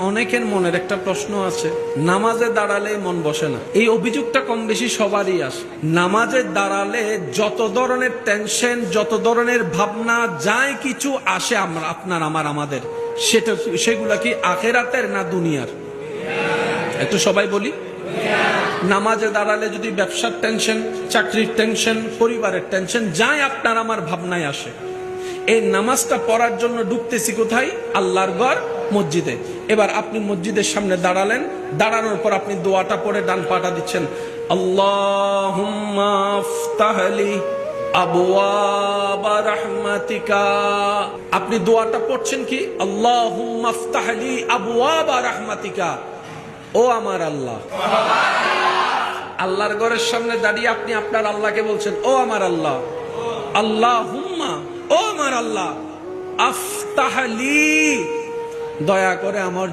অনেকের মনের একটা প্রশ্ন আছে, নামাজে দাঁড়ালে মন বসে না। এই অভিযোগটা কম বেশি সবারই আসে। নামাজে দাঁড়ালে যত ধরনের টেনশন, যত ধরনের ভাবনা, যাই কিছু আসে আপনার আমাদের, সেগুলা কি আখেরাতের না দুনিয়ার? একটু সবাই বলি। নামাজে দাঁড়ালে যদি ব্যবসার টেনশন, চাকরির টেনশন, পরিবারের টেনশন, যাই আপনার আমার ভাবনায় আসে, এই নামাজটা পড়ার জন্য ঢুকতেছি কোথায়? আল্লাহর ঘর, মসজিদে। এবার আপনি মসজিদের সামনে দাঁড়ালেন, দাঁড়ানোর পর আপনি দোয়াটা পড়ে ডান পাটা দিচ্ছেন, আল্লাহুম্মা আফতাহলি আবওয়াবা রাহমাতিকা। আপনি দোয়াটা পড়ছেন কি? আল্লাহুম্মা আফতাহলি আবওয়াবা রাহমাতিকা। ও আমার আল্লাহ, আল্লাহর ঘরের সামনে দাঁড়িয়ে আপনি আপনার আল্লাহকে বলছেন, ও আমার আল্লাহ, আল্লাহুম্মা, ও আমার আল্লাহ, আফতাহলি, দয়া করে আমার